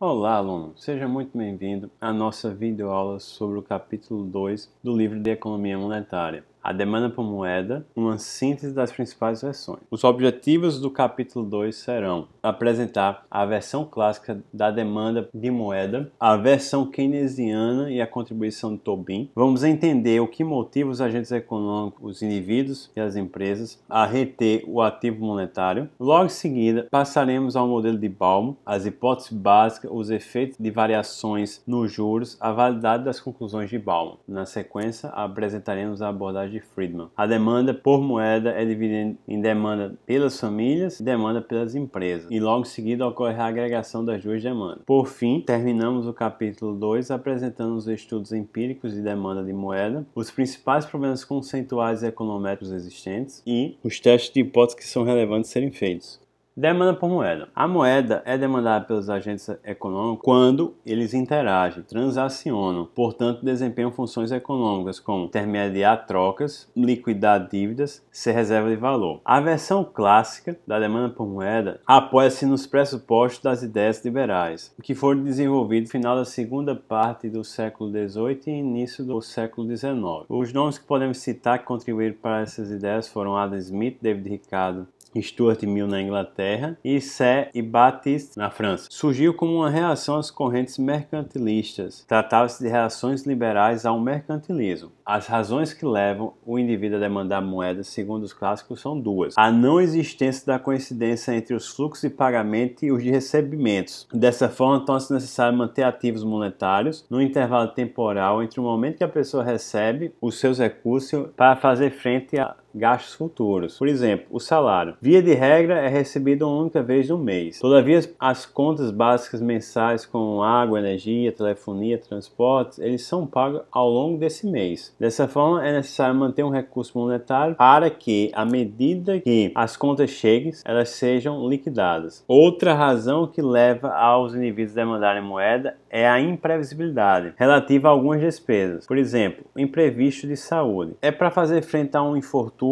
Olá, aluno! Seja muito bem-vindo à nossa videoaula sobre o capítulo 2 do livro de Economia Monetária. A demanda por moeda, uma síntese das principais versões. Os objetivos do capítulo 2 serão apresentar a versão clássica da demanda de moeda, a versão keynesiana e a contribuição de Tobin. Vamos entender o que motiva os agentes econômicos, os indivíduos e as empresas a reter o ativo monetário. Logo em seguida, passaremos ao modelo de Ballman, as hipóteses básicas, os efeitos de variações nos juros, a validade das conclusões de Ballman. Na sequência, apresentaremos a abordagem de Friedman. A demanda por moeda é dividida em demanda pelas famílias e demanda pelas empresas. E logo em seguida ocorre a agregação das duas demandas. Por fim, terminamos o capítulo 2 apresentando os estudos empíricos de demanda de moeda, os principais problemas conceituais e econométricos existentes e os testes de hipóteses que são relevantes serem feitos. Demanda por moeda. A moeda é demandada pelos agentes econômicos quando eles interagem, transacionam, portanto desempenham funções econômicas como intermediar trocas, liquidar dívidas, ser reserva de valor. A versão clássica da demanda por moeda apoia-se nos pressupostos das ideias liberais, que foram desenvolvidos no final da segunda parte do século XVIII e início do século XIX. Os nomes que podemos citar que contribuíram para essas ideias foram Adam Smith, David Ricardo, Stuart Mill na Inglaterra e Say e Baptiste na França. Surgiu como uma reação às correntes mercantilistas. Tratava-se de reações liberais ao mercantilismo. As razões que levam o indivíduo a demandar moedas, segundo os clássicos, são duas. A não existência da coincidência entre os fluxos de pagamento e os de recebimentos. Dessa forma, torna-se necessário manter ativos monetários no intervalo temporal entre o momento que a pessoa recebe os seus recursos para fazer frente a gastos futuros. Por exemplo, o salário. Via de regra, é recebido uma única vez no mês. Todavia, as contas básicas mensais como água, energia, telefonia, transportes, eles são pagos ao longo desse mês. Dessa forma, é necessário manter um recurso monetário para que, à medida que as contas cheguem, elas sejam liquidadas. Outra razão que leva aos indivíduos a demandarem moeda é a imprevisibilidade relativa a algumas despesas. Por exemplo, o imprevisto de saúde. É para fazer frente a um infortúnio,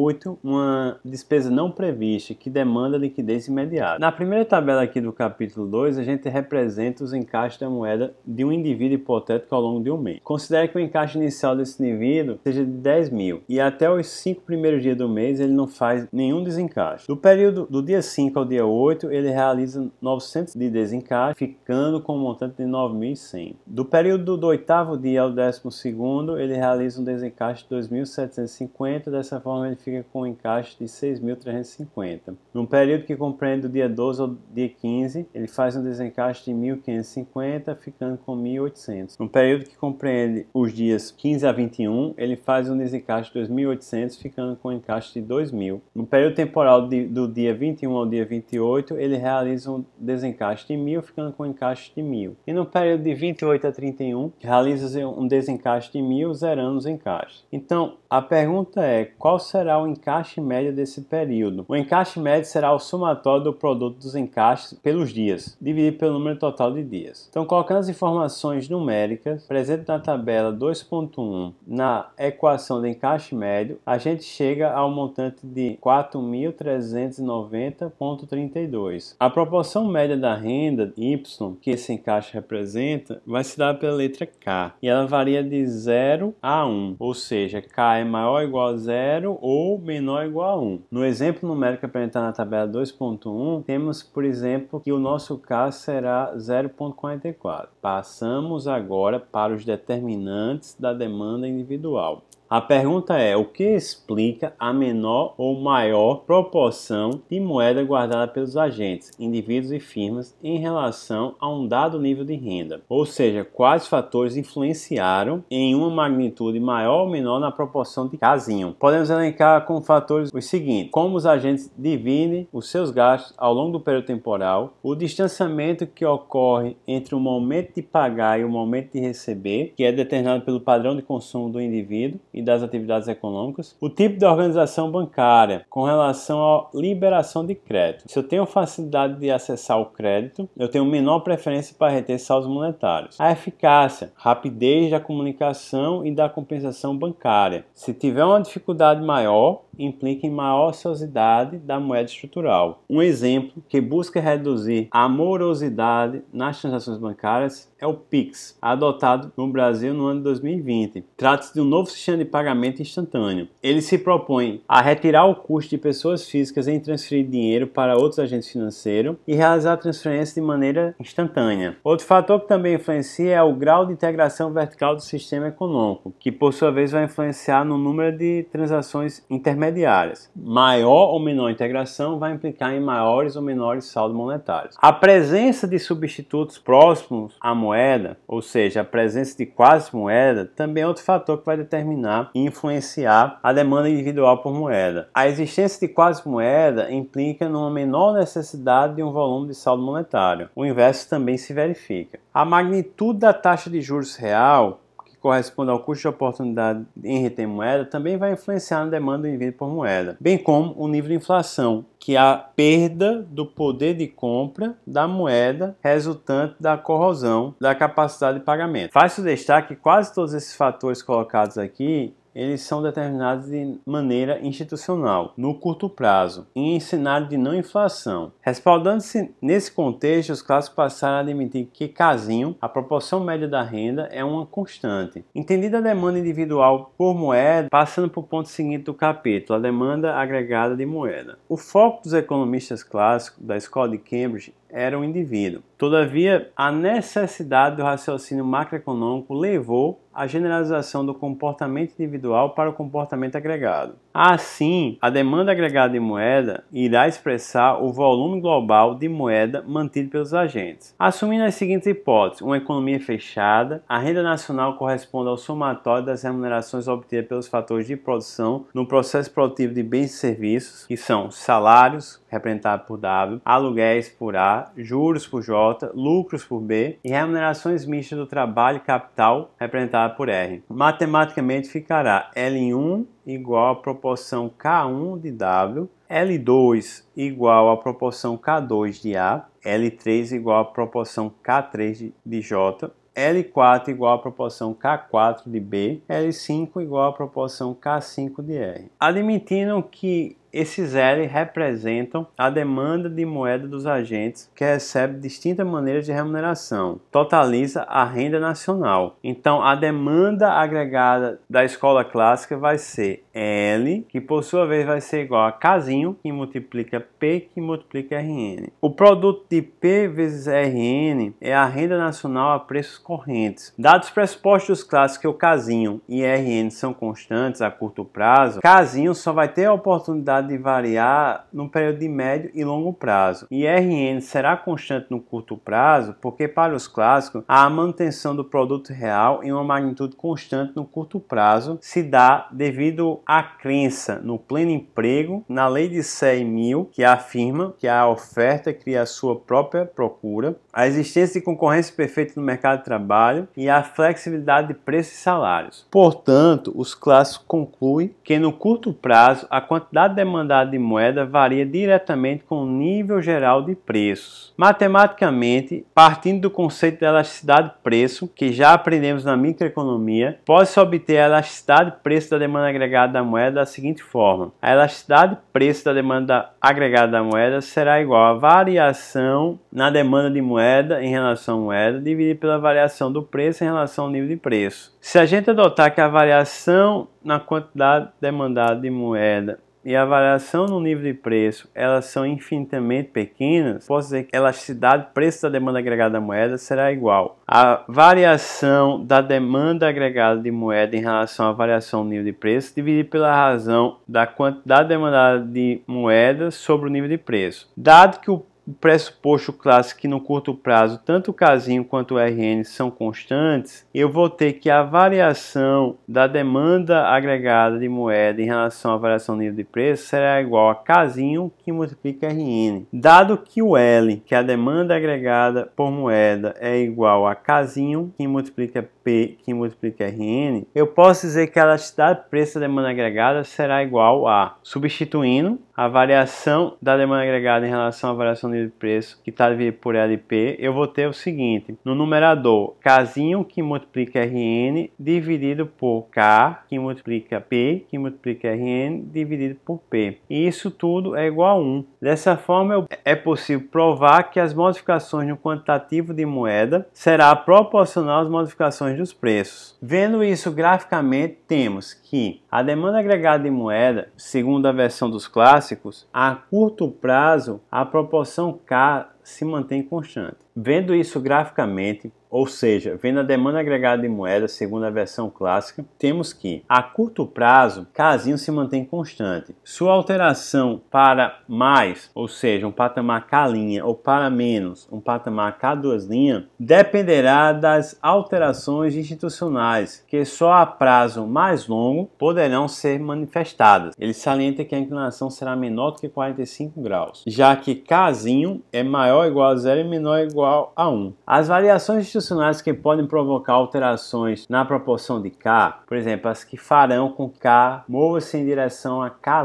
uma despesa não prevista que demanda liquidez imediata. Na primeira tabela aqui do capítulo 2, a gente representa os encaixes da moeda de um indivíduo hipotético ao longo de um mês. Considere que o encaixe inicial desse indivíduo seja de 10 mil e até os 5 primeiros dias do mês ele não faz nenhum desencaixe. Do período do dia 5 ao dia 8, ele realiza 900 de desencaixe, ficando com um montante de 9.100. Do período do 8º dia ao 12º, ele realiza um desencaixe de 2.750, dessa forma ele fica com um encaixe de 6.350. No período que compreende do dia 12 ao dia 15, ele faz um desencaixe de 1.550, ficando com 1.800. No período que compreende os dias 15 a 21, ele faz um desencaixe de 2.800, ficando com um encaixe de 2.000. No período temporal do dia 21 ao dia 28, ele realiza um desencaixe de 1.000, ficando com um encaixe de 1.000. E no período de 28 a 31, realiza um desencaixe de 1.000, zerando os encaixes. Então, a pergunta é, qual será o encaixe médio desse período? O encaixe médio será o somatório do produto dos encaixes pelos dias, dividido pelo número total de dias. Então, colocando as informações numéricas presentes na tabela 2.1 na equação de encaixe médio, a gente chega ao montante de 4.390,32. A proporção média da renda Y, que esse encaixe representa, vai se dar pela letra K, e ela varia de 0 a 1, ou seja, K é maior ou igual a 0 ou menor ou igual a 1. No exemplo numérico apresentado na tabela 2.1, temos, por exemplo, que o nosso K será 0,44. Passamos agora para os determinantes da demanda individual. A pergunta é, o que explica a menor ou maior proporção de moeda guardada pelos agentes, indivíduos e firmas em relação a um dado nível de renda? Ou seja, quais fatores influenciaram em uma magnitude maior ou menor na proporção de casinho? Podemos elencar com fatores os seguintes: como os agentes dividem os seus gastos ao longo do período temporal, o distanciamento que ocorre entre o momento de pagar e o momento de receber, que é determinado pelo padrão de consumo do indivíduo e das atividades econômicas, o tipo de organização bancária com relação à liberação de crédito. Se eu tenho facilidade de acessar o crédito, eu tenho menor preferência para reter saldos monetários. A eficácia, rapidez da comunicação e da compensação bancária. Se tiver uma dificuldade maior, implica em maior ociosidade da moeda estrutural. Um exemplo que busca reduzir a morosidade nas transações bancárias é o Pix, adotado no Brasil no ano de 2020. Trata-se de um novo sistema de pagamento instantâneo. Ele se propõe a retirar o custo de pessoas físicas em transferir dinheiro para outros agentes financeiros e realizar a transferência de maneira instantânea. Outro fator que também influencia é o grau de integração vertical do sistema econômico, que por sua vez vai influenciar no número de transações intermediárias. Maior ou menor integração vai implicar em maiores ou menores saldos monetários. A presença de substitutos próximos à moeda, ou seja, a presença de quase moeda, também é outro fator que vai determinar e influenciar a demanda individual por moeda. A existência de quase moeda implica numa menor necessidade de um volume de saldo monetário. O inverso também se verifica. A magnitude da taxa de juros real, que corresponde ao custo de oportunidade em reter moeda, também vai influenciar na demanda do indivíduo por moeda, bem como o nível de inflação, que é a perda do poder de compra da moeda resultante da corrosão da capacidade de pagamento. Faz-se o destaque que quase todos esses fatores colocados aqui eles são determinados de maneira institucional, no curto prazo, em cenário de não inflação. Respaldando-se nesse contexto, os clássicos passaram a admitir que casinho, a proporção média da renda, é uma constante. Entendida a demanda individual por moeda, passando para o ponto seguinte do capítulo, a demanda agregada de moeda. O foco dos economistas clássicos da Escola de Cambridge era o indivíduo. Todavia, a necessidade do raciocínio macroeconômico levou à generalização do comportamento individual para o comportamento agregado. Assim, a demanda agregada de moeda irá expressar o volume global de moeda mantido pelos agentes. Assumindo as seguintes hipóteses: uma economia fechada, a renda nacional corresponde ao somatório das remunerações obtidas pelos fatores de produção no processo produtivo de bens e serviços, que são salários, representado por W, aluguéis por A, juros por J, lucros por B e remunerações mistas do trabalho e capital, representada por R. Matematicamente ficará L1 igual à proporção K1 de W, L2 igual à proporção K2 de A, L3 igual à proporção K3 de J, L4 igual à proporção K4 de B, L5 igual à proporção K5 de R. Admitindo que esses L representam a demanda de moeda dos agentes que recebe distintas maneiras de remuneração. Totaliza a renda nacional. Então, a demanda agregada da escola clássica vai ser L, que por sua vez vai ser igual a Kzinho, que multiplica P, que multiplica Rn. O produto de P vezes Rn é a renda nacional a preços correntes. Dados os pressupostos clássicos que o Kzinho e Rn são constantes a curto prazo, Kzinho só vai ter a oportunidade de variar no período de médio e longo prazo. E Rn será constante no curto prazo porque, para os clássicos, a manutenção do produto real em uma magnitude constante no curto prazo se dá devido à crença no pleno emprego, na lei de Say e Mill, que afirma que a oferta cria a sua própria procura, a existência de concorrência perfeita no mercado de trabalho e a flexibilidade de preços e salários. Portanto, os clássicos concluem que no curto prazo a quantidade demandada de moeda varia diretamente com o nível geral de preços. Matematicamente, partindo do conceito de elasticidade de preço, que já aprendemos na microeconomia, pode-se obter a elasticidade de preço da demanda agregada da moeda da seguinte forma: a elasticidade de preço da demanda agregada da moeda será igual à variação na demanda de moeda em relação à moeda dividido pela variação do preço em relação ao nível de preço. Se a gente adotar que a variação na quantidade demandada de moeda e a variação no nível de preço, elas são infinitamente pequenas, posso dizer que a elasticidade do preço da demanda agregada da moeda será igual à variação da demanda agregada de moeda em relação à variação no nível de preço, dividido pela razão da quantidade demandada de moeda sobre o nível de preço. Dado que o pressuposto clássico que no curto prazo tanto o Kzinho quanto o Rn são constantes, eu vou ter que a variação da demanda agregada de moeda em relação à variação do nível de preço será igual a Kzinho que multiplica Rn. Dado que o L, que é a demanda agregada por moeda, é igual a Kzinho que multiplica P que multiplica Rn, eu posso dizer que a elasticidade de preço da demanda agregada será igual a, substituindo a variação da demanda agregada em relação à variação do nível nível de preço que está dividido por LP, eu vou ter o seguinte: no numerador, Kzinho que multiplica Rn dividido por K que multiplica P que multiplica Rn dividido por P. E isso tudo é igual a 1. Dessa forma, é possível provar que as modificações no quantitativo de moeda será proporcional às modificações dos preços. Vendo isso graficamente, temos que a demanda agregada de moeda, segundo a versão dos clássicos, a curto prazo a proporção K se mantém constante. Vendo isso graficamente, ou seja, vendo a demanda agregada de moeda segundo a versão clássica, temos que a curto prazo Kzinho se mantém constante. Sua alteração para mais, ou seja, um patamar K' ou para menos, um patamar K2', dependerá das alterações institucionais que só a prazo mais longo poderão ser manifestadas. Ele salienta que a inclinação será menor do que 45 graus, já que Kzinho é maior ou igual a 0 e menor ou igual a 1. As variações institucionais que podem provocar alterações na proporção de K, por exemplo, as que farão com que K mova-se em direção a K',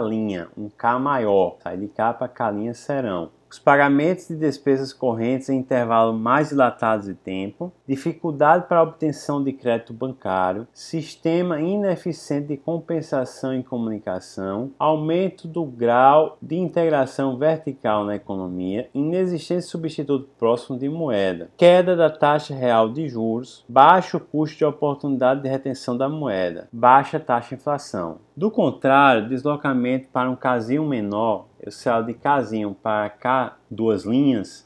um K maior, sai de K para K' serão os pagamentos de despesas correntes em intervalos mais dilatados de tempo, dificuldade para a obtenção de crédito bancário, sistema ineficiente de compensação e comunicação, aumento do grau de integração vertical na economia, inexistência de substituto próximo de moeda, queda da taxa real de juros, baixo custo de oportunidade de retenção da moeda, baixa taxa de inflação. Do contrário, deslocamento para um Kzinho menor, eu saio de Kzinho para K2',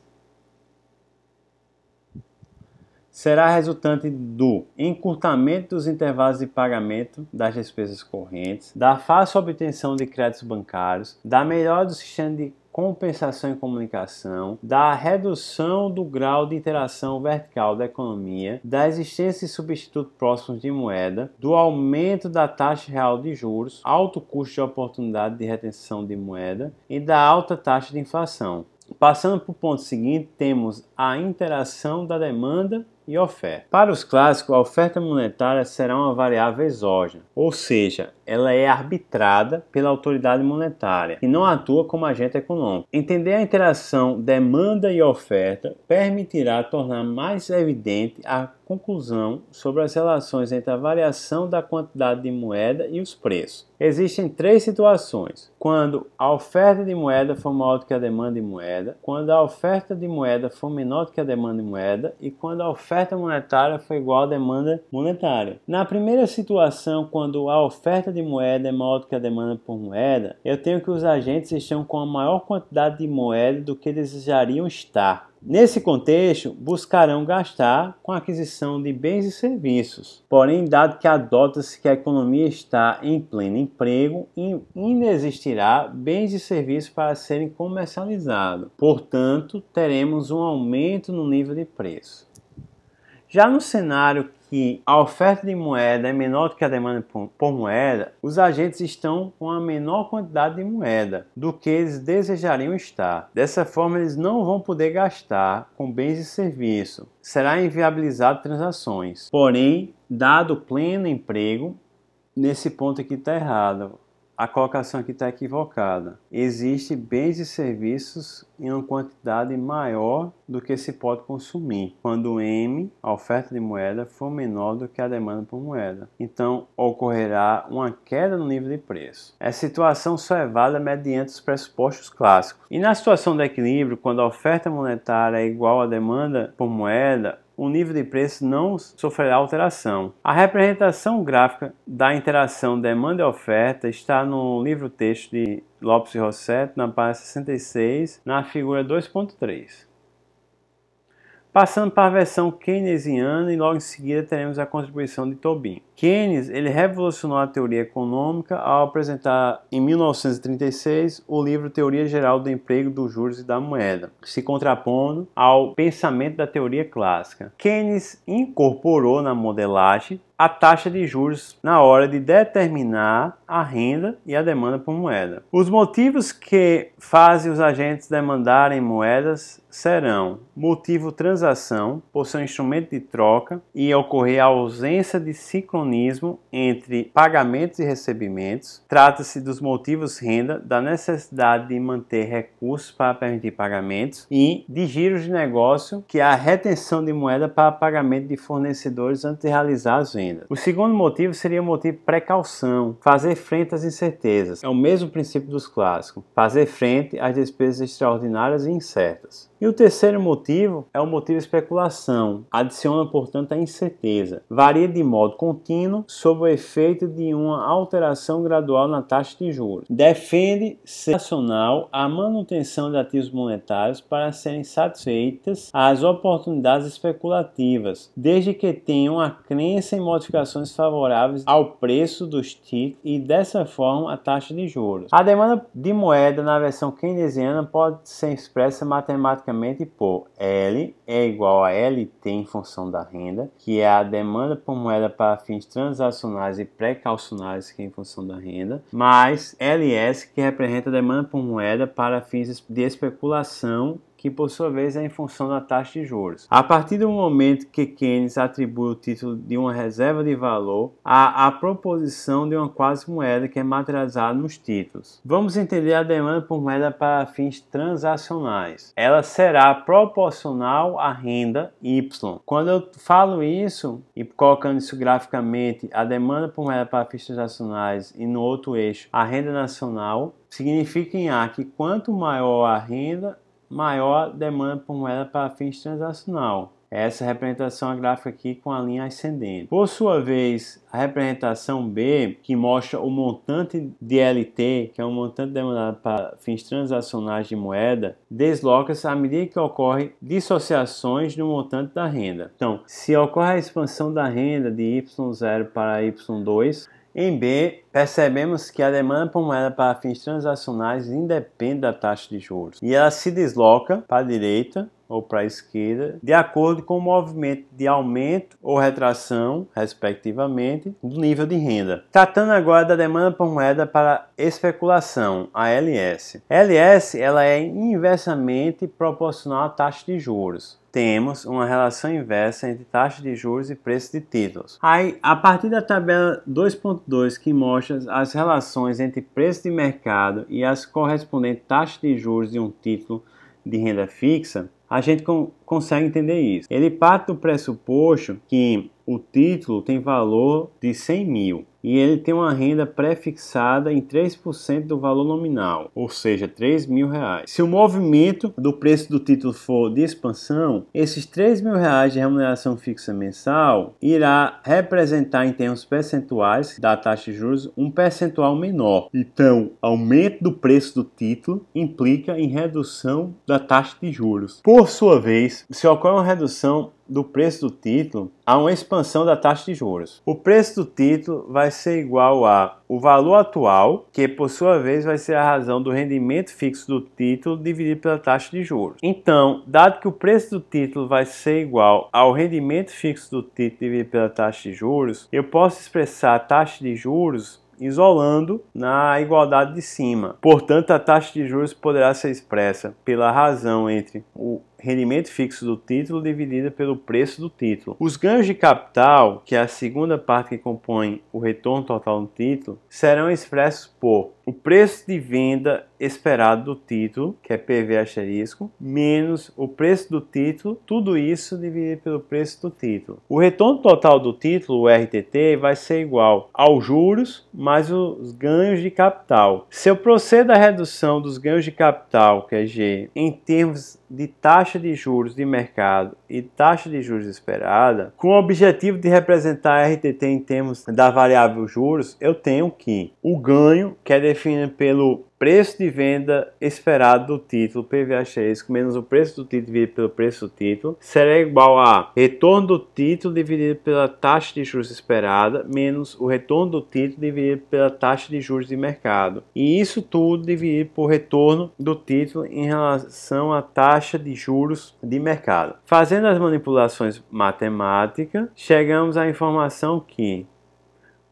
será resultante do encurtamento dos intervalos de pagamento das despesas correntes, da fácil obtenção de créditos bancários, da melhora do sistema de compensação e comunicação, da redução do grau de interação vertical da economia, da existência de substitutos próximos de moeda, do aumento da taxa real de juros, alto custo de oportunidade de retenção de moeda e da alta taxa de inflação. Passando para o ponto seguinte, temos a interação da demanda e oferta. Para os clássicos, a oferta monetária será uma variável exógena, ou seja, ela é arbitrada pela autoridade monetária e não atua como agente econômico. Entender a interação demanda e oferta permitirá tornar mais evidente a conclusão sobre as relações entre a variação da quantidade de moeda e os preços. Existem três situações: quando a oferta de moeda for maior do que a demanda de moeda, quando a oferta de moeda for menor do que a demanda de moeda e quando a oferta monetária for igual à demanda monetária. Na primeira situação, quando a oferta de moeda é maior do que a demanda por moeda, eu tenho que os agentes estão com a maior quantidade de moeda do que desejariam estar. Nesse contexto, buscarão gastar com a aquisição de bens e serviços. Porém, dado que adota-se que a economia está em pleno emprego, inexistirá bens e serviços para serem comercializados. Portanto, teremos um aumento no nível de preço. Já no cenário que a oferta de moeda é menor do que a demanda por moeda, os agentes estão com a menor quantidade de moeda do que eles desejariam estar. Dessa forma, eles não vão poder gastar com bens e serviços. Será inviabilizado transações. Porém, dado o pleno emprego, nesse ponto aqui está errado. A colocação aqui está equivocada. Existem bens e serviços em uma quantidade maior do que se pode consumir, quando M, a oferta de moeda, for menor do que a demanda por moeda. Então, ocorrerá uma queda no nível de preço. Essa situação só é válida mediante os pressupostos clássicos. E na situação do equilíbrio, quando a oferta monetária é igual à demanda por moeda, o nível de preço não sofrerá alteração. A representação gráfica da interação demanda e oferta está no livro-texto de Lopes e Rossetto, na página 66, na figura 2.3. Passando para a versão keynesiana e logo em seguida teremos a contribuição de Tobin. Keynes ele revolucionou a teoria econômica ao apresentar em 1936 o livro Teoria Geral do Emprego, dos Juros e da Moeda, se contrapondo ao pensamento da teoria clássica. Keynes incorporou na modelagem a taxa de juros na hora de determinar a renda e a demanda por moeda. Os motivos que fazem os agentes demandarem moedas serão motivo transação, por ser um instrumento de troca e ocorrer a ausência de sincronismo entre pagamentos e recebimentos. Trata-se dos motivos renda, da necessidade de manter recursos para permitir pagamentos e de giros de negócio, que é a retenção de moeda para pagamento de fornecedores antes de realizar as vendas. O segundo motivo seria o motivo precaução, fazer frente às incertezas. É o mesmo princípio dos clássicos, fazer frente às despesas extraordinárias e incertas. E o terceiro motivo é o motivo especulação, adiciona, portanto, a incerteza. Varia de modo contínuo sob o efeito de uma alteração gradual na taxa de juros. Defende ser racional a manutenção de ativos monetários para serem satisfeitas as oportunidades especulativas, desde que tenham a crença em modificações favoráveis ao preço dos títulos e, dessa forma, a taxa de juros. A demanda de moeda na versão keynesiana pode ser expressa matematicamente por L é igual a LT em função da renda, que é a demanda por moeda para fins transacionais e precaucionários, que é em função da renda, mais LS, que representa a demanda por moeda para fins de especulação, que por sua vez é em função da taxa de juros. A partir do momento que Keynes atribui o título de uma reserva de valor à proposição de uma quasi-moeda que é materializada nos títulos. Vamos entender a demanda por moeda para fins transacionais. Ela será proporcional à renda Y. Quando eu falo isso e colocando isso graficamente, a demanda por moeda para fins transacionais e no outro eixo, a renda nacional, significa em A que quanto maior a renda, maior a demanda por moeda para fins transacional. Essa representação é gráfica aqui com a linha ascendente. Por sua vez, a representação B, que mostra o montante de LT, que é um montante demandado para fins transacionais de moeda, desloca-se à medida que ocorrem dissociações do montante da renda. Então, se ocorre a expansão da renda de Y0 para Y2, em B, percebemos que a demanda por moeda para fins transacionais independe da taxa de juros e ela se desloca para a direita ou para a esquerda de acordo com o movimento de aumento ou retração, respectivamente, do nível de renda. Tratando agora da demanda por moeda para especulação, a LS. LS ela é inversamente proporcional à taxa de juros. Temos uma relação inversa entre taxa de juros e preço de títulos. Aí, a partir da tabela 2.2, que mostra as relações entre preço de mercado e as correspondentes taxas de juros de um título de renda fixa, a gente consegue entender isso. Ele parte do pressuposto que o título tem valor de 100 mil e ele tem uma renda pré-fixada em 3% do valor nominal, ou seja, 3 mil reais. Se o movimento do preço do título for de expansão, esses 3 mil reais de remuneração fixa mensal irá representar em termos percentuais da taxa de juros um percentual menor. Então, aumento do preço do título implica em redução da taxa de juros. Por sua vez, se ocorre uma redução do preço do título, há uma expansão da taxa de juros. O preço do título vai ser igual a o valor atual, que por sua vez vai ser a razão do rendimento fixo do título dividido pela taxa de juros. Então, dado que o preço do título vai ser igual ao rendimento fixo do título dividido pela taxa de juros, eu posso expressar a taxa de juros isolando na igualdade de cima. Portanto, a taxa de juros poderá ser expressa pela razão entre o rendimento fixo do título dividida pelo preço do título. Os ganhos de capital, que é a segunda parte que compõe o retorno total do título, serão expressos por o preço de venda esperado do título, que é PV asterisco, menos o preço do título, tudo isso dividido pelo preço do título. O retorno total do título, o RTT, vai ser igual aos juros mais os ganhos de capital. Se eu procedo à redução dos ganhos de capital, que é G, em termos de taxa de juros de mercado e taxa de juros esperada, com o objetivo de representar a RTT em termos da variável juros, eu tenho que o ganho, que é definido pelo preço de venda esperado do título, PV * menos o preço do título dividido pelo preço do título, será igual a retorno do título dividido pela taxa de juros esperada, menos o retorno do título dividido pela taxa de juros de mercado. E isso tudo dividido por retorno do título em relação à taxa de juros de mercado. Fazendo as manipulações matemáticas, chegamos à informação que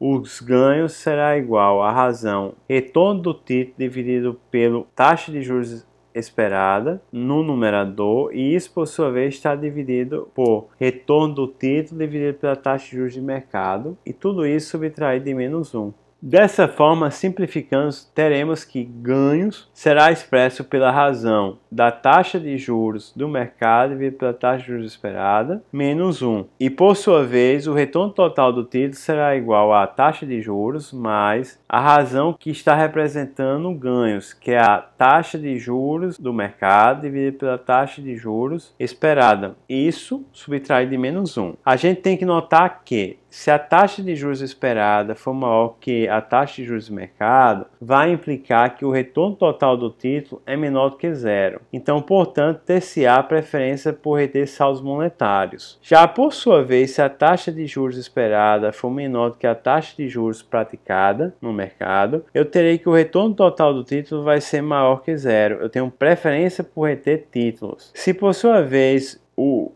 os ganhos será igual à razão retorno do título dividido pela taxa de juros esperada no numerador, e isso por sua vez está dividido por retorno do título dividido pela taxa de juros de mercado, e tudo isso subtraído de menos 1. Dessa forma, simplificando, teremos que ganhos será expresso pela razão da taxa de juros do mercado dividido pela taxa de juros esperada, menos 1. E por sua vez, o retorno total do título será igual à taxa de juros mais a razão que está representando ganhos, que é a taxa de juros do mercado dividido pela taxa de juros esperada. Isso subtraído de menos 1. A gente tem que notar que se a taxa de juros esperada for maior que a taxa de juros do mercado, vai implicar que o retorno total do título é menor do que zero. Então, portanto, ter-se-á preferência por reter saldos monetários. Já por sua vez, se a taxa de juros esperada for menor do que a taxa de juros praticada no mercado, eu terei que o retorno total do título vai ser maior que zero. Eu tenho preferência por reter títulos. Se por sua vez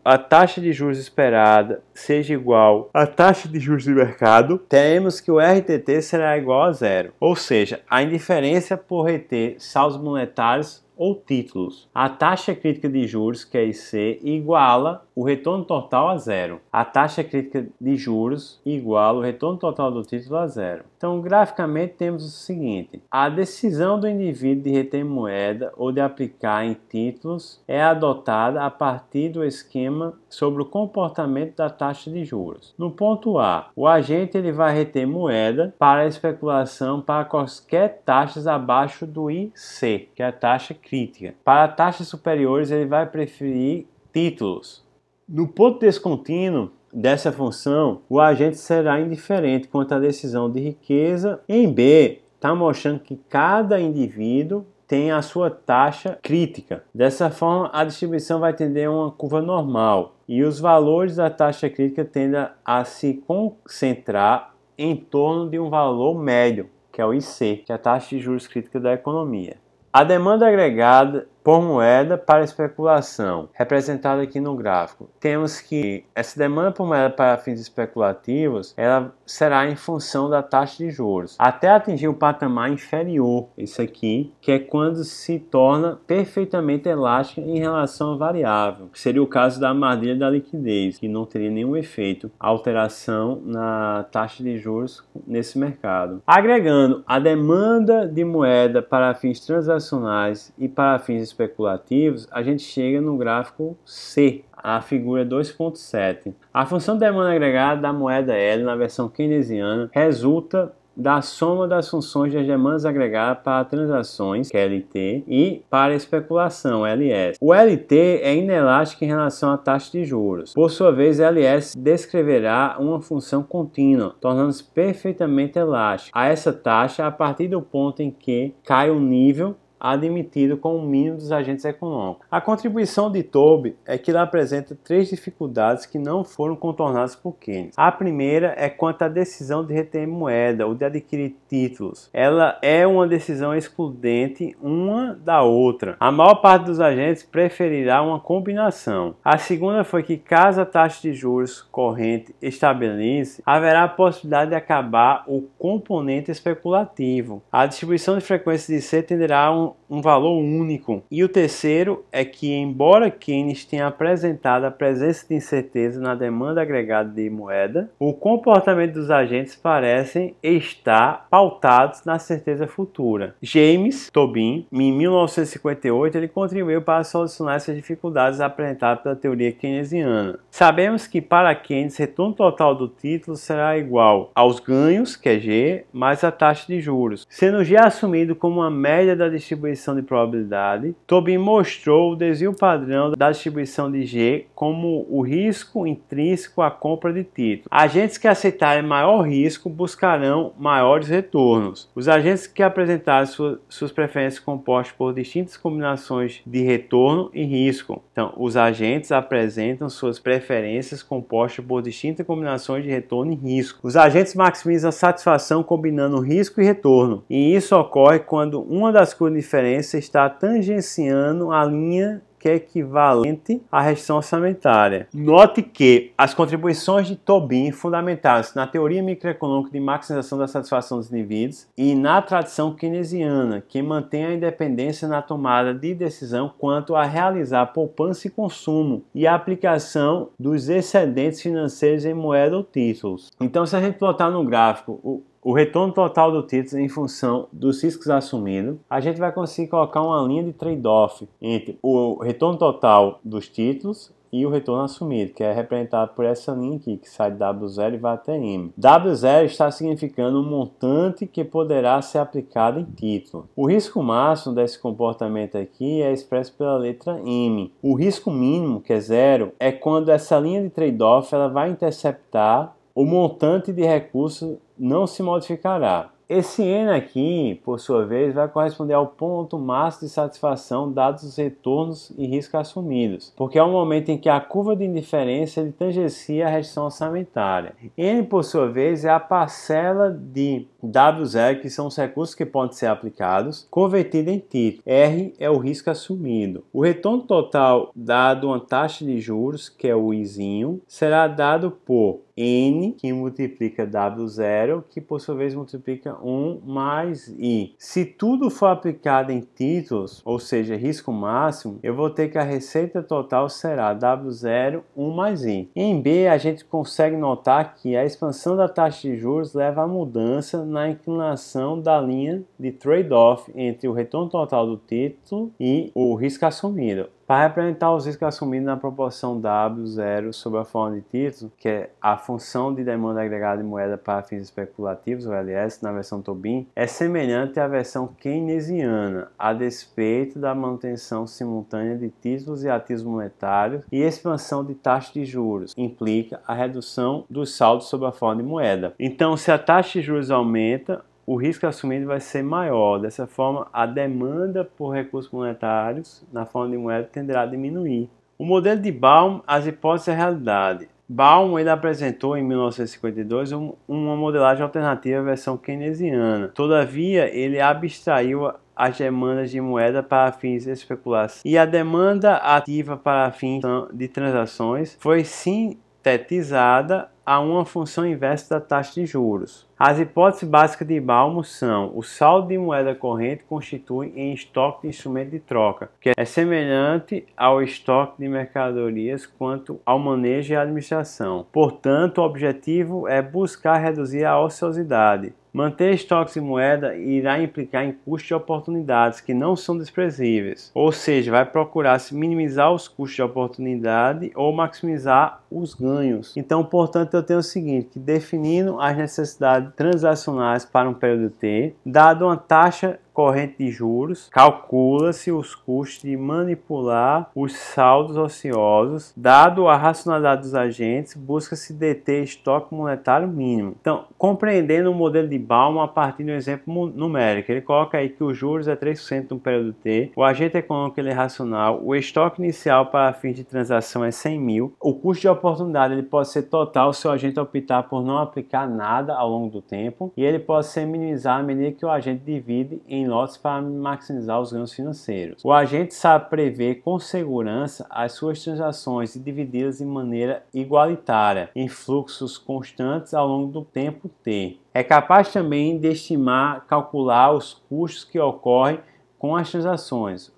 a taxa de juros esperada seja igual à taxa de juros de mercado, teremos que o RTT será igual a zero. Ou seja, a indiferença por reter saldos monetários ou títulos. A taxa crítica de juros, que é IC, iguala o retorno total a zero. A taxa crítica de juros iguala o retorno total do título a zero. Então, graficamente, temos o seguinte: a decisão do indivíduo de reter moeda ou de aplicar em títulos é adotada a partir do esquema sobre o comportamento da taxa de juros. No ponto A, o agente ele vai reter moeda para a especulação para quaisquer taxas abaixo do IC, que é a taxa crítica. Para taxas superiores, ele vai preferir títulos. No ponto descontínuo dessa função, o agente será indiferente quanto à decisão de riqueza. Em B, está mostrando que cada indivíduo tem a sua taxa crítica. Dessa forma, a distribuição vai tender a uma curva normal e os valores da taxa crítica tendem a se concentrar em torno de um valor médio, que é o IC, que é a taxa de juros crítica da economia. A demanda agregada por moeda para especulação, representada aqui no gráfico. Temos que essa demanda por moeda para fins especulativos, ela será em função da taxa de juros, até atingir um patamar inferior, isso aqui, que é quando se torna perfeitamente elástica em relação à variável, que seria o caso da armadilha da liquidez, que não teria nenhum efeito, alteração na taxa de juros nesse mercado. Agregando a demanda de moeda para fins transacionais e para fins especulativos, a gente chega no gráfico C, a figura 2.7. A função de demanda agregada da moeda L na versão keynesiana resulta da soma das funções das demandas agregadas para transações, que é LT, e para especulação, LS. O LT é inelástico em relação à taxa de juros. Por sua vez, LS descreverá uma função contínua, tornando-se perfeitamente elástico a essa taxa a partir do ponto em que cai o nível admitido com o mínimo dos agentes econômicos. A contribuição de Toby é que ela apresenta três dificuldades que não foram contornadas por Keynes. A primeira é quanto à decisão de reter moeda ou de adquirir títulos. Ela é uma decisão excludente uma da outra. A maior parte dos agentes preferirá uma combinação. A segunda foi que, caso a taxa de juros corrente estabilize, haverá a possibilidade de acabar o componente especulativo. A distribuição de frequências de C tenderá a um valor único. E o terceiro é que, embora Keynes tenha apresentado a presença de incerteza na demanda agregada de moeda, o comportamento dos agentes parecem estar pautados na certeza futura. James Tobin, em 1958, ele contribuiu para solucionar essas dificuldades apresentadas pela teoria keynesiana. Sabemos que para Keynes, o retorno total do título será igual aos ganhos, que é G, mais a taxa de juros, sendo G assumido como uma média da distribuição distribuição de probabilidade, Tobin mostrou o desvio padrão da distribuição de G como o risco intrínseco à compra de títulos. Agentes que aceitarem maior risco buscarão maiores retornos. Os agentes que apresentarem suas preferências compostas por distintas combinações de retorno e risco. Então, os agentes apresentam suas preferências compostas por distintas combinações de retorno e risco. Os agentes maximizam a satisfação combinando risco e retorno, e isso ocorre quando uma das curvas de diferença está tangenciando a linha que é equivalente à restrição orçamentária. Note que as contribuições de Tobin fundamentaram-se na teoria microeconômica de maximização da satisfação dos indivíduos e na tradição keynesiana, que mantém a independência na tomada de decisão quanto a realizar poupança e consumo e a aplicação dos excedentes financeiros em moeda ou títulos. Então, se a gente plotar no gráfico o retorno total do título em função dos riscos assumidos, a gente vai conseguir colocar uma linha de trade-off entre o retorno total dos títulos e o retorno assumido, que é representado por essa linha aqui, que sai de W0 e vai até M. W0 está significando um montante que poderá ser aplicado em título. O risco máximo desse comportamento aqui é expresso pela letra M. O risco mínimo, que é 0, é quando essa linha de trade-off ela vai interceptar o montante de recursos não se modificará. Esse N aqui, por sua vez, vai corresponder ao ponto máximo de satisfação dados os retornos e riscos assumidos, porque é o momento em que a curva de indiferença ele tangencia a restrição orçamentária. N, por sua vez, é a parcela de W0, que são os recursos que podem ser aplicados, convertida em título. R é o risco assumido. O retorno total dado uma taxa de juros, que é o Izinho, será dado por N, que multiplica W0, que por sua vez multiplica 1 mais I. Se tudo for aplicado em títulos, ou seja, risco máximo, eu vou ter que a receita total será W0, 1 mais I. Em B, a gente consegue notar que a expansão da taxa de juros leva à mudança na inclinação da linha de trade-off entre o retorno total do título e o risco assumido. Para representar os riscos assumidos na proporção W0 sob a forma de título, que é a função de demanda agregada de moeda para fins especulativos, o LS, na versão Tobin, é semelhante à versão keynesiana, a despeito da manutenção simultânea de títulos e ativos monetários e expansão de taxa de juros, implica a redução dos saldos sob a forma de moeda. Então, se a taxa de juros aumenta, o risco assumido vai ser maior. Dessa forma, a demanda por recursos monetários na forma de moeda tenderá a diminuir. O modelo de Baum, as hipóteses e a realidade. Baum ele apresentou em 1952 uma modelagem alternativa à versão keynesiana. Todavia, ele abstraiu as demandas de moeda para fins de especulação e a demanda ativa para fins de transações foi sintetizada a uma função inversa da taxa de juros. As hipóteses básicas de Baum são: o saldo de moeda corrente constitui em estoque de instrumento de troca, que é semelhante ao estoque de mercadorias quanto ao manejo e administração. Portanto, o objetivo é buscar reduzir a ociosidade. Manter estoques de moeda irá implicar em custos de oportunidades que não são desprezíveis, ou seja, vai procurar se minimizar os custos de oportunidade ou maximizar os ganhos. Então, portanto, eu tenho o seguinte, que definindo as necessidades transacionais para um período T, dado uma taxa corrente de juros, calcula-se os custos de manipular os saldos ociosos. Dado a racionalidade dos agentes, busca-se deter estoque monetário mínimo. Então, compreendendo o modelo de Baum a partir de um exemplo numérico, ele coloca aí que os juros é 3% no período T, o agente econômico ele é racional, o estoque inicial para fins de transação é 100 mil, o custo de oportunidade ele pode ser total se o agente optar por não aplicar nada ao longo do tempo, e ele pode ser minimizado à medida que o agente divide em lotes para maximizar os ganhos financeiros. O agente sabe prever com segurança as suas transações e dividi-las de maneira igualitária, em fluxos constantes ao longo do tempo T. É capaz também de estimar, calcular os custos que ocorrem com as transações.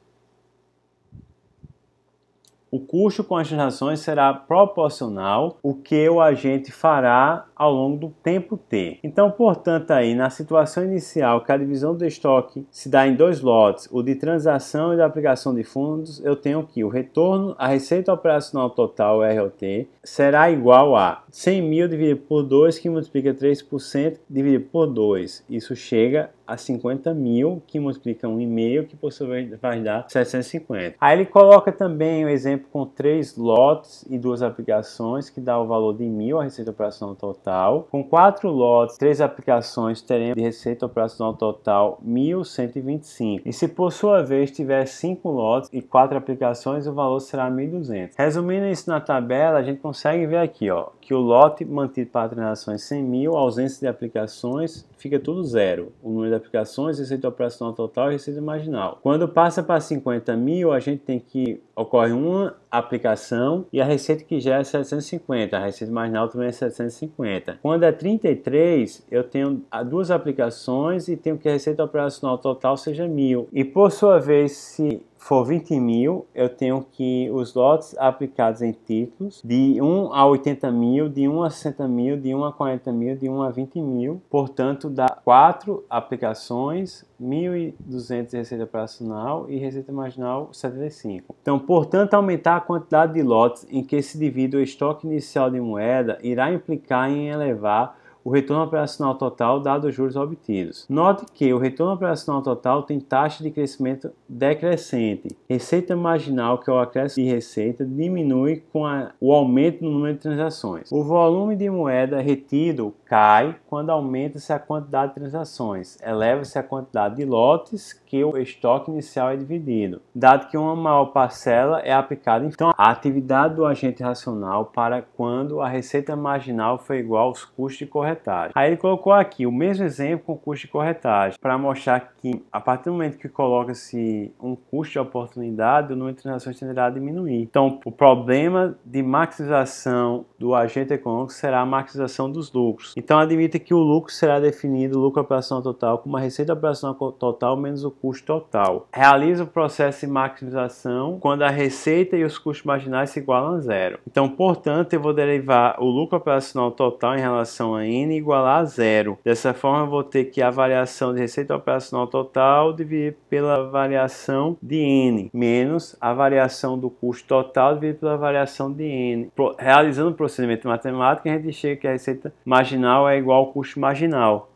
O custo com as transações será proporcional ao que o agente fará ao longo do tempo T. Então, portanto, aí na situação inicial que a divisão do estoque se dá em dois lotes, o de transação e da aplicação de fundos, eu tenho que o retorno, a receita operacional total, ROT, será igual a 100 mil dividido por 2, que multiplica 3% dividido por 2. Isso chega a 50 mil, que multiplica 1,5, que por sua vez vai dar 750. Aí ele coloca também o exemplo com 3 lotes e 2 aplicações, que dá o valor de 1.000, a receita operacional total. Com 4 lotes, 3 aplicações, teremos de receita operacional total 1.125. E se por sua vez tiver 5 lotes e 4 aplicações, o valor será 1.200. Resumindo isso na tabela, a gente consegue ver aqui, ó, que o lote mantido para transações 100.000, ausência de aplicações, fica tudo zero. O número de aplicações, receita operacional total e receita marginal. Quando passa para 50.000, a gente tem que ocorre uma aplicação e a receita que gera é 750, a receita marginal também é 750. Quando é 33, eu tenho 2 aplicações e tenho que a receita operacional total seja 1.000. E por sua vez, se for 20.000, eu tenho que os lotes aplicados em títulos de 1 a 80.000, de 1 a 60.000, de 1 a 40.000, de 1 a 20.000. Portanto, dá 4 aplicações, 1.200 de receita operacional e receita marginal 75. Então, portanto, aumentar a quantidade de lotes em que se divide o estoque inicial de moeda irá implicar em elevar o retorno operacional total dado os juros obtidos. Note que o retorno operacional total tem taxa de crescimento decrescente. Receita marginal, que é o acréscimo de receita, diminui com o aumento no número de transações. O volume de moeda retido cai quando aumenta-se a quantidade de transações. Eleva-se a quantidade de lotes que o estoque inicial é dividido, dado que uma maior parcela é aplicada. Então, a atividade do agente racional para quando a receita marginal for igual aos custos de corretagem. Aí ele colocou aqui o mesmo exemplo com custo de corretagem, para mostrar que a partir do momento que coloca-se um custo de oportunidade, o número de transações tenderá a diminuir. Então, o problema de maximização do agente econômico será a maximização dos lucros. Então, admita que o lucro será definido, o lucro operacional total, como a receita operacional total menos o custo total. Realiza o processo de maximização quando a receita e os custos marginais se igualam a zero. Então, portanto, eu vou derivar o lucro operacional total em relação a N igualar a zero. Dessa forma, eu vou ter que a variação de receita operacional total dividir pela variação de N, menos a variação do custo total dividido pela variação de N. Realizando o procedimento matemático, a gente chega que a receita marginal é igual ao custo marginal.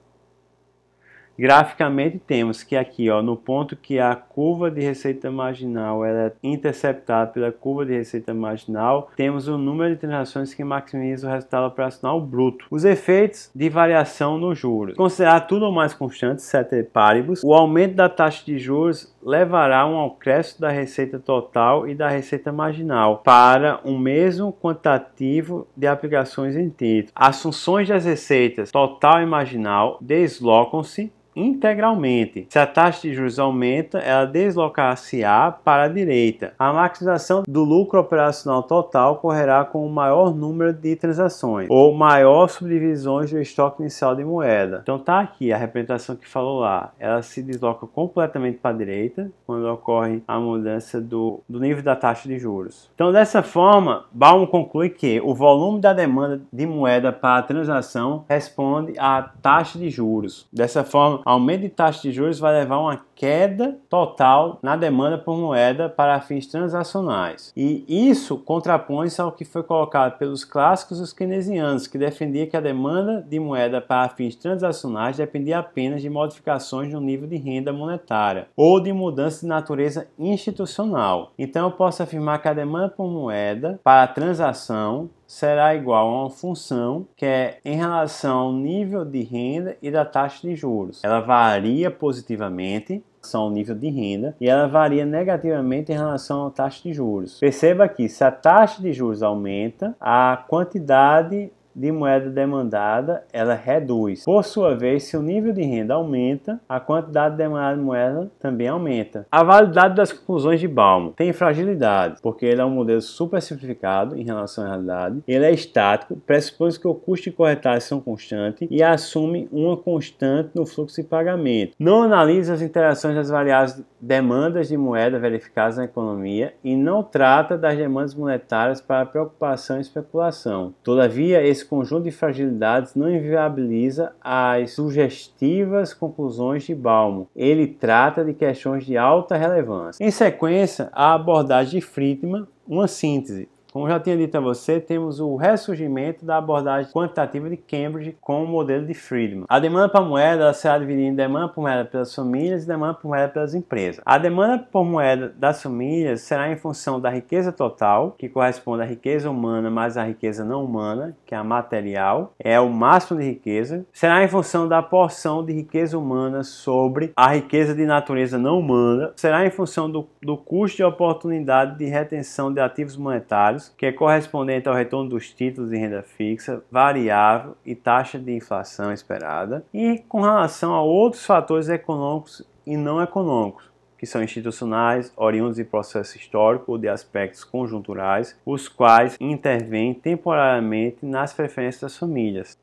Graficamente temos que aqui, ó, no ponto que a curva de receita marginal ela é interceptada pela curva de receita marginal, temos o número de transações que maximiza o resultado operacional bruto. Os efeitos de variação nos juros. Considerar tudo ou mais constante, ceteris paribus, o aumento da taxa de juros levará a um acréscimo da receita total e da receita marginal para um mesmo quantitativo de aplicações em título. As funções das receitas total e marginal deslocam-se integralmente. Se a taxa de juros aumenta, ela deslocar-se-á para a direita. A maximização do lucro operacional total ocorrerá com o maior número de transações ou maior subdivisões do estoque inicial de moeda. Então tá aqui a representação que falou lá. Ela se desloca completamente para a direita quando ocorre a mudança do nível da taxa de juros. Então dessa forma, Baum conclui que o volume da demanda de moeda para a transação responde à taxa de juros. Dessa forma, aumento de taxa de juros vai levar a uma queda total na demanda por moeda para fins transacionais. E isso contrapõe-se ao que foi colocado pelos clássicos e os keynesianos, que defendia que a demanda de moeda para fins transacionais dependia apenas de modificações no nível de renda monetária ou de mudança de natureza institucional. Então eu posso afirmar que a demanda por moeda para a transação será igual a uma função que é em relação ao nível de renda e da taxa de juros. Ela varia positivamente ao nível de renda e ela varia negativamente em relação à taxa de juros. Perceba que se a taxa de juros aumenta, a quantidade de moeda demandada ela reduz. Por sua vez, se o nível de renda aumenta, a quantidade demandada de moeda também aumenta. A validade das conclusões de Baum tem fragilidade, porque ele é um modelo super simplificado em relação à realidade, ele é estático, pressupõe que o custo de corretagem são constante e assume uma constante no fluxo de pagamento. Não analisa as interações das variáveis demandas de moeda verificadas na economia e não trata das demandas monetárias para preocupação e especulação. Todavia, esse conjunto de fragilidades não inviabiliza as sugestivas conclusões de Baum. Ele trata de questões de alta relevância. Em sequência, a abordagem de Friedman, uma síntese. Como já tinha dito a você, temos o ressurgimento da abordagem quantitativa de Cambridge com o modelo de Friedman. A demanda por moeda será dividida em demanda por moeda pelas famílias e demanda por moeda pelas empresas. A demanda por moeda das famílias será em função da riqueza total, que corresponde à riqueza humana mais a riqueza não humana, que é a material, é o máximo de riqueza. Será em função da porção de riqueza humana sobre a riqueza de natureza não humana. Será em função do custo de oportunidade de retenção de ativos monetários, que é correspondente ao retorno dos títulos de renda fixa, variável e taxa de inflação esperada, e com relação a outros fatores econômicos e não econômicos, que são institucionais, oriundos de processo histórico ou de aspectos conjunturais, os quais intervêm temporariamente nas preferências das famílias.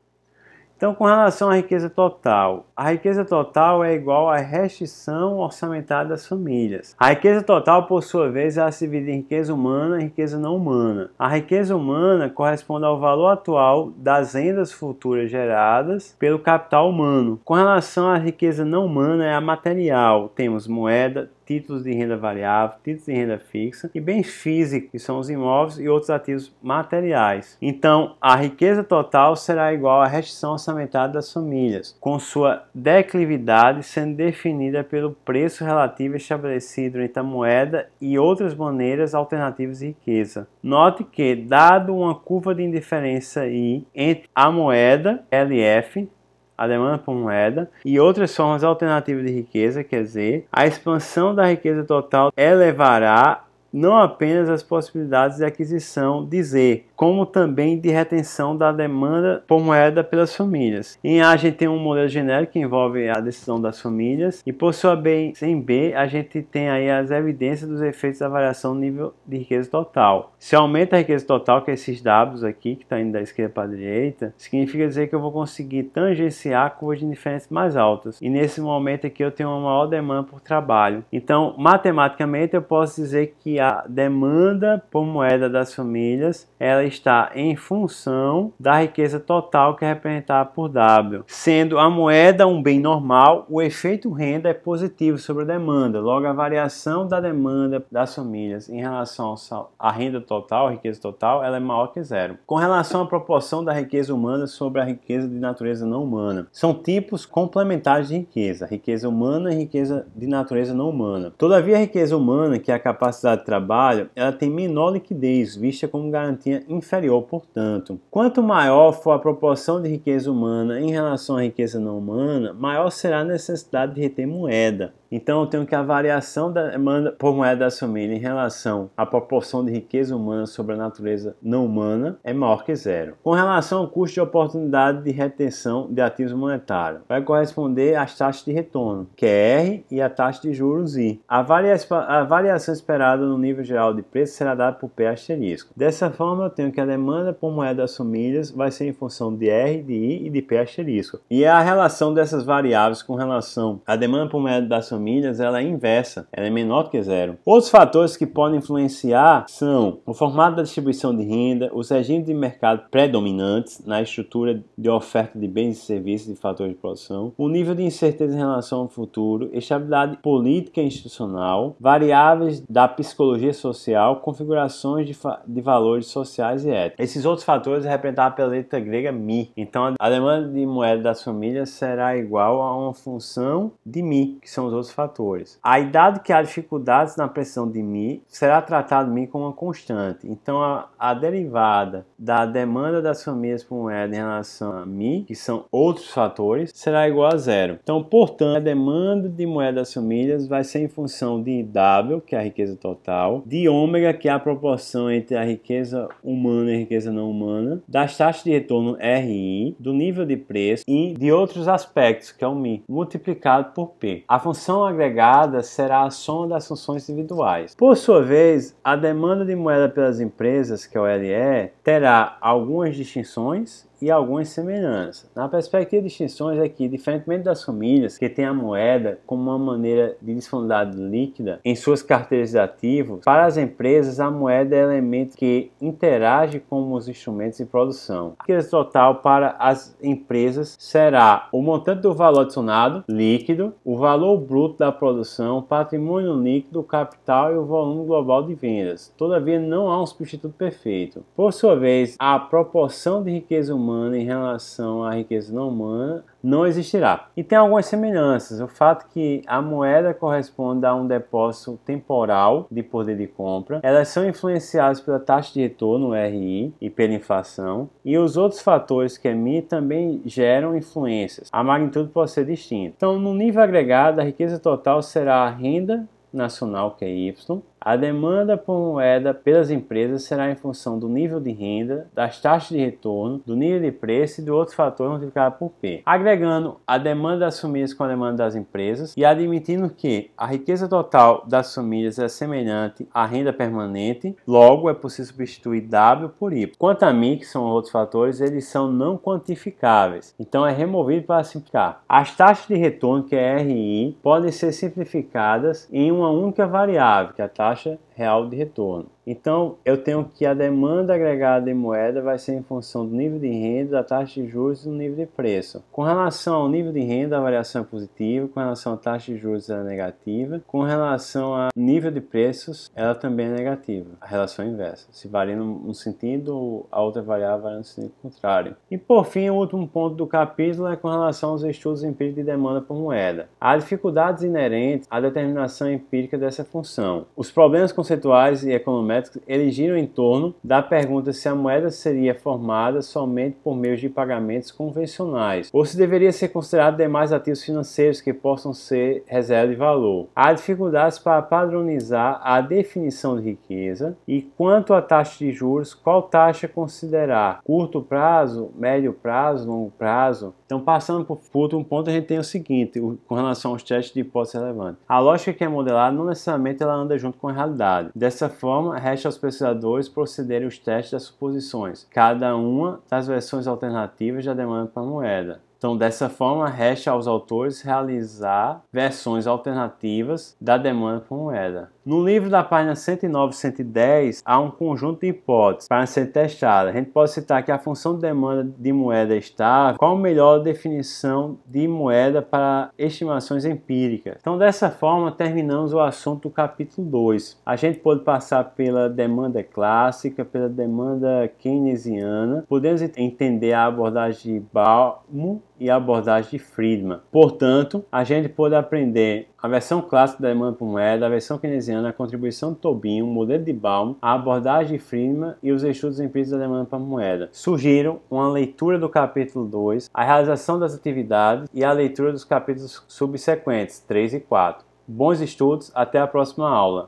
Então, com relação à riqueza total, a riqueza total é igual à restrição orçamentária das famílias. A riqueza total, por sua vez, ela se divide em riqueza humana e riqueza não humana. A riqueza humana corresponde ao valor atual das rendas futuras geradas pelo capital humano. Com relação à riqueza não humana, é a material. Temos moeda, títulos de renda variável, títulos de renda fixa e bens físicos, que são os imóveis e outros ativos materiais. Então, a riqueza total será igual à restrição orçamentária das famílias, com sua declividade sendo definida pelo preço relativo estabelecido entre a moeda e outras maneiras alternativas de riqueza. Note que, dado uma curva de indiferença I entre a moeda, LF, a demanda por moeda, e outras formas alternativas de riqueza, quer dizer, a expansão da riqueza total elevará não apenas as possibilidades de aquisição de Z, como também de retenção da demanda por moeda pelas famílias. Em A, a gente tem um modelo genérico que envolve a decisão das famílias, e por sua vez, em B, a gente tem aí as evidências dos efeitos da variação do nível de riqueza total. Se aumenta a riqueza total, que é esses Ws aqui, que está indo da esquerda para a direita, significa dizer que eu vou conseguir tangenciar curvas de indiferença mais altas. E nesse momento aqui eu tenho uma maior demanda por trabalho. Então, matematicamente, eu posso dizer que a demanda por moeda das famílias, ela está em função da riqueza total que é representada por W. Sendo a moeda um bem normal, o efeito renda é positivo sobre a demanda. Logo, a variação da demanda das famílias em relação à renda total, a riqueza total, ela é maior que zero. Com relação à proporção da riqueza humana sobre a riqueza de natureza não humana, são tipos complementares de riqueza, riqueza humana e riqueza de natureza não humana. Todavia, a riqueza humana, que é a capacidade de trabalho, ela tem menor liquidez, vista como garantia inferior, portanto. Quanto maior for a proporção de riqueza humana em relação à riqueza não humana, maior será a necessidade de reter moeda. Então eu tenho que a variação da demanda por moeda das famílias em relação à proporção de riqueza humana sobre a natureza não humana é maior que zero. Com relação ao custo de oportunidade de retenção de ativos monetários, vai corresponder às taxas de retorno, que é R, e a taxa de juros I. A variação esperada no nível geral de preço será dada por P asterisco. Dessa forma, eu tenho que a demanda por moeda das famílias vai ser em função de R, de I e de P asterisco. E a relação dessas variáveis com relação à demanda por moeda das famílias, ela é inversa, ela é menor que zero. Outros fatores que podem influenciar são o formato da distribuição de renda, os regimes de mercado predominantes na estrutura de oferta de bens e serviços de fatores de produção, o nível de incerteza em relação ao futuro, estabilidade política e institucional, variáveis da psicologia social, configurações de valores sociais e éticos. Esses outros fatores é representado pela letra grega Mi. Então, a demanda de moeda das famílias será igual a uma função de Mi, que são os outros fatores. A dado que há dificuldades na pressão de Mi, será tratado Mi como uma constante. Então, a derivada da demanda das famílias por moeda em relação a Mi, que são outros fatores, será igual a zero. Então, portanto, a demanda de moeda das famílias vai ser em função de W, que é a riqueza total, de ômega, que é a proporção entre a riqueza humana e a riqueza não humana, das taxas de retorno RI, do nível de preço e de outros aspectos, que é o Mi, multiplicado por P. A função agregada será a soma das funções individuais. Por sua vez, a demanda de moeda pelas empresas, que é o LE, terá algumas distinções e algumas semelhanças. Na perspectiva de distinções é que, diferentemente das famílias que têm a moeda como uma maneira de disponibilidade líquida em suas carteiras de ativos, para as empresas a moeda é elemento que interage com os instrumentos de produção. A riqueza total para as empresas será o montante do valor adicionado líquido, o valor bruto da produção, o patrimônio líquido, o capital e o volume global de vendas. Todavia, não há um substituto perfeito. Por sua vez, a proporção de riqueza humana em relação à riqueza não humana não existirá. E tem algumas semelhanças. O fato que a moeda corresponde a um depósito temporal de poder de compra, elas são influenciadas pela taxa de retorno, RI, e pela inflação, e os outros fatores que emitem também geram influências. A magnitude pode ser distinta. Então, no nível agregado, a riqueza total será a renda nacional, que é Y. A demanda por moeda pelas empresas será em função do nível de renda, das taxas de retorno, do nível de preço e do outro fator multiplicado por P. Agregando a demanda das famílias com a demanda das empresas e admitindo que a riqueza total das famílias é semelhante à renda permanente, logo é possível substituir W por Y. Quanto a mim, que são outros fatores, eles são não quantificáveis, então é removido para simplificar. As taxas de retorno, que é RI, podem ser simplificadas em uma única variável, que é a taxa real de retorno. Então, eu tenho que a demanda agregada em moeda vai ser em função do nível de renda, da taxa de juros e do nível de preço. Com relação ao nível de renda, a variação é positiva. Com relação à taxa de juros, ela é negativa. Com relação ao nível de preços, ela também é negativa. A relação é inversa. Se varia num sentido, a outra variável varia no sentido contrário. E, por fim, o último ponto do capítulo é com relação aos estudos empíricos de demanda por moeda. Há dificuldades inerentes à determinação empírica dessa função. Os problemas conceituais e econométricos eles giram em torno da pergunta se a moeda seria formada somente por meios de pagamentos convencionais ou se deveria ser considerado demais ativos financeiros que possam ser reserva de valor. Há dificuldades para padronizar a definição de riqueza e quanto à taxa de juros, qual taxa considerar? Curto prazo, médio prazo, longo prazo? Então, passando por um ponto, a gente tem o seguinte, com relação aos testes de hipótese relevante. A lógica que é modelada não necessariamente ela anda junto com a realidade. Dessa forma, resta aos pesquisadores procederem os testes das suposições, cada uma das versões alternativas da demanda para a moeda. Então, dessa forma, resta aos autores realizar versões alternativas da demanda por moeda. No livro da página 109 e 110, há um conjunto de hipóteses para ser testada. A gente pode citar que a função de demanda de moeda estável, qual a melhor definição de moeda para estimações empíricas. Então, dessa forma, terminamos o assunto do capítulo 2. A gente pode passar pela demanda clássica, pela demanda keynesiana. Podemos entender a abordagem de Baum e a abordagem de Friedman. Portanto, a gente pode aprender a versão clássica da demanda por moeda, a versão keynesiana, a contribuição de Tobin, o modelo de Baum, a abordagem de Friedman e os estudos empíricos da demanda por moeda. Sugiro uma leitura do capítulo 2, a realização das atividades e a leitura dos capítulos subsequentes, 3 e 4. Bons estudos, até a próxima aula.